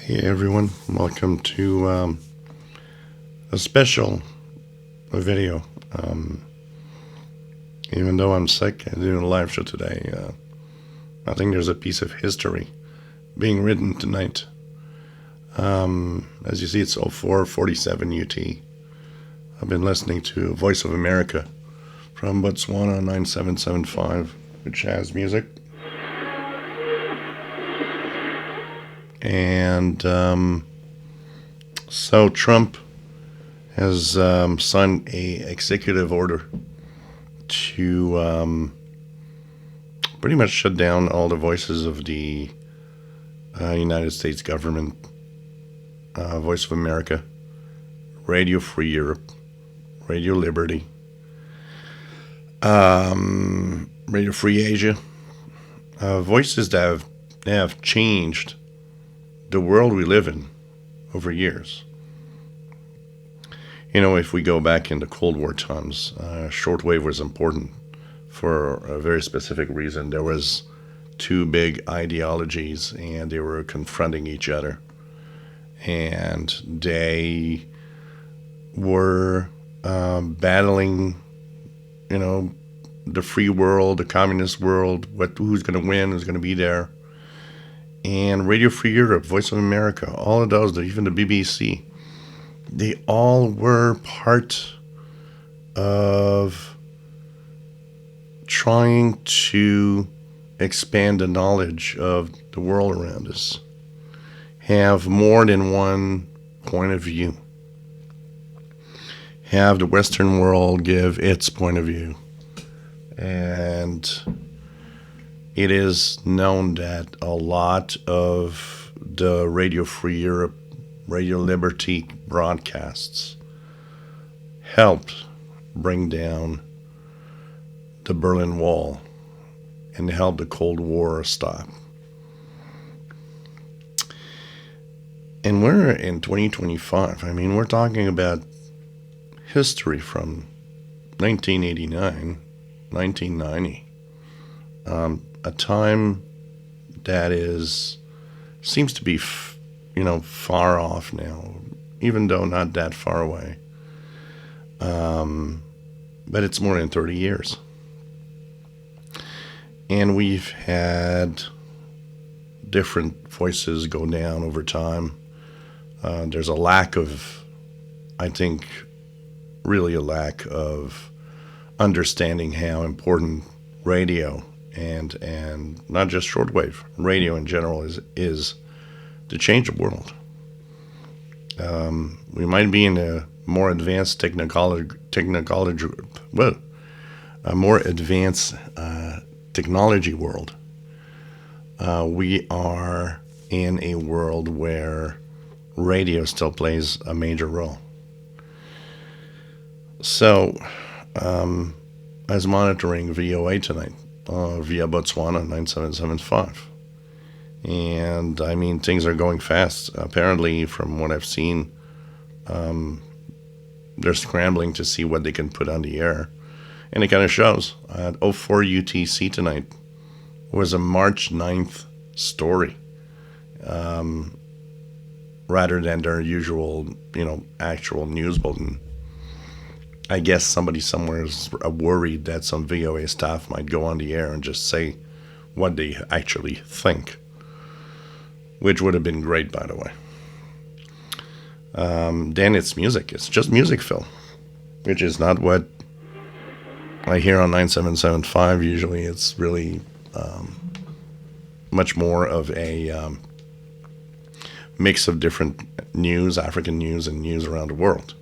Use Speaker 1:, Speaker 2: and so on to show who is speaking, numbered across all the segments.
Speaker 1: Hey everyone, welcome to a special video. Even though I'm sick, I'm doing a live show today. I think there's a piece of history being written tonight. As you see, it's 04:47 UT. I've been listening to Voice of America from Botswana 9775, which has music. And so Trump has signed a executive order to pretty much shut down all the voices of the United States government, Voice of America, Radio Free Europe, Radio Liberty, Radio Free Asia, voices that have changed the world we live in over years. You know, if we go back in the Cold War times, shortwave was important for a very specific reason. There was two big ideologies, and they were confronting each other, and they were battling, you know, the free world, the communist world, who's going to win, who's going to be there. And Radio Free Europe, Voice of America, all of those, even the BBC, they all were part of trying to expand the knowledge of the world around us, have more than one point of view, have the Western world give its point of view. And it is known that a lot of the Radio Free Europe, Radio Liberty broadcasts helped bring down the Berlin Wall and help the Cold War stop. And we're in 2025. I mean, we're talking about history from 1989, 1990. A time that seems to be, far off now, even though not that far away. But it's more than 30 years. And we've had different voices go down over time. There's a lack of, I think, really a lack of understanding how important radio and not just shortwave, radio in general is to change the world. We might be in a more advanced technology world. We are in a world where radio still plays a major role. So, I was monitoring VOA tonight via Botswana 9775. And I mean, things are going fast. Apparently, from what I've seen, they're scrambling to see what they can put on the air. And it kind of shows. At 04 UTC tonight was a March 9th story, rather than their usual, actual news bulletin. I guess somebody somewhere is worried that some VOA staff might go on the air and just say what they actually think, which would have been great, by the way. Then it's music. It's just music, Phil, which is not what I hear on 9775. Usually it's really much more of a mix of different news, African news, and news around the world.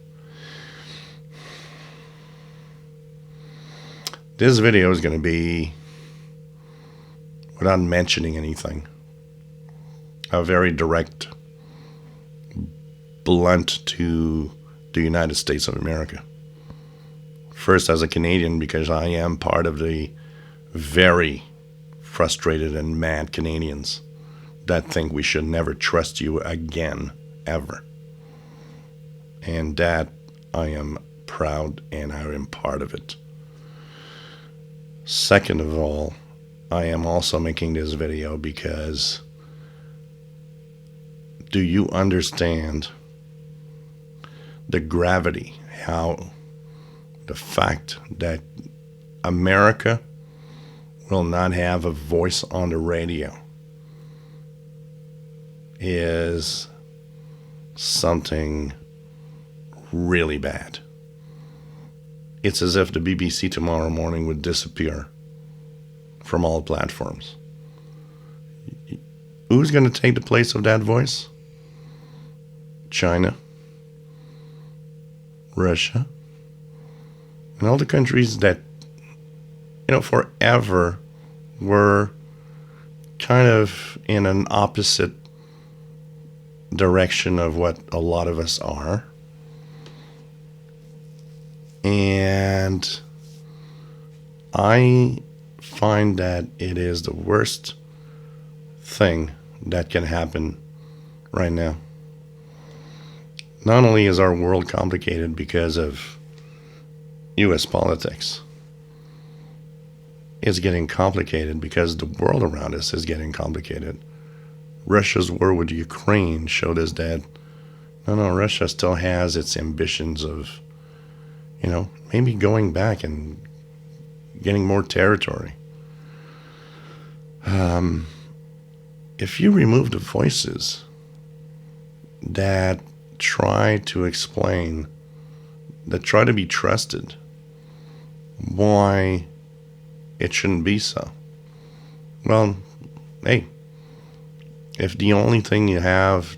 Speaker 1: This video is going to be, without mentioning anything, a very direct, blunt to the United States of America. First, as a Canadian, because I am part of the very frustrated and mad Canadians that think we should never trust you again, ever. And that I am proud and I am part of it. Second of all, I am also making this video because Do you understand the gravity, how the fact that America will not have a voice on the radio is something really bad? It's as if the BBC tomorrow morning would disappear from all platforms. Who's going to take the place of that voice? China, Russia, and all the countries that, forever were kind of in an opposite direction of what a lot of us are. And I find that it is the worst thing that can happen right now. Not only is our world complicated because of U.S. politics, it's getting complicated because the world around us is getting complicated. Russia's war with Ukraine showed us that, no, Russia still has its ambitions of, maybe going back and getting more territory. If you remove the voices that try to explain, that try to be trusted, why it shouldn't be so. Well, hey, if the only thing you have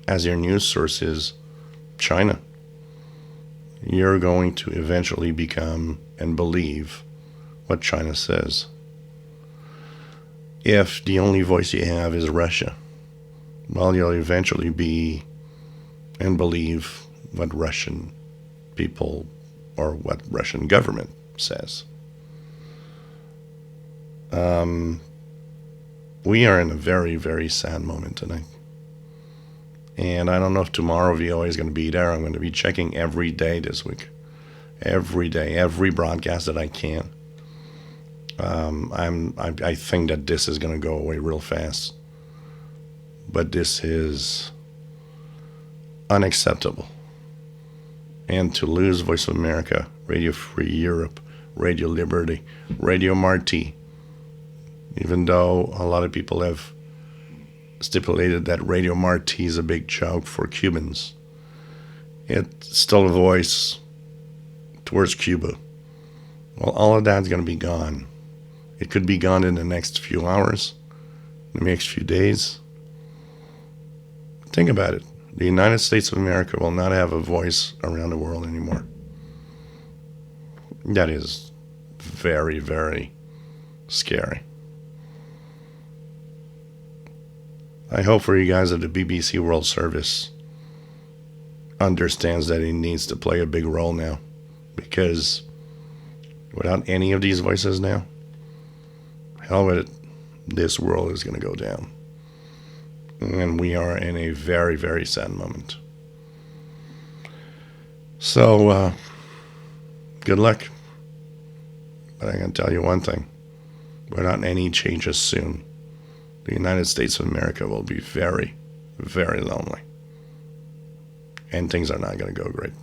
Speaker 1: as your news source is China, you're going to eventually become and believe what China says. If the only voice you have is Russia, well, you'll eventually be and believe what Russian people or what Russian government says. We are in a very, very sad moment tonight. And I don't know if tomorrow VOA is going to be there. I'm going to be checking every day this week. Every day, every broadcast that I can. I think that this is going to go away real fast. But this is unacceptable. And to lose Voice of America, Radio Free Europe, Radio Liberty, Radio Marti, even though a lot of people have stipulated that Radio Marti is a big joke for Cubans, it's still a voice towards Cuba. Well, all of that's going to be gone. It could be gone in the next few hours, the next few days. Think about it. The United States of America will not have a voice around the world anymore. That is very, very scary. I hope for you guys that the BBC World Service understands that it needs to play a big role now, because without any of these voices now, hell with it, this world is going to go down. And we are in a very, very sad moment. So, good luck. But I'm going to tell you one thing. Without any changes soon, the United States of America will be very, very lonely. And things are not going to go great.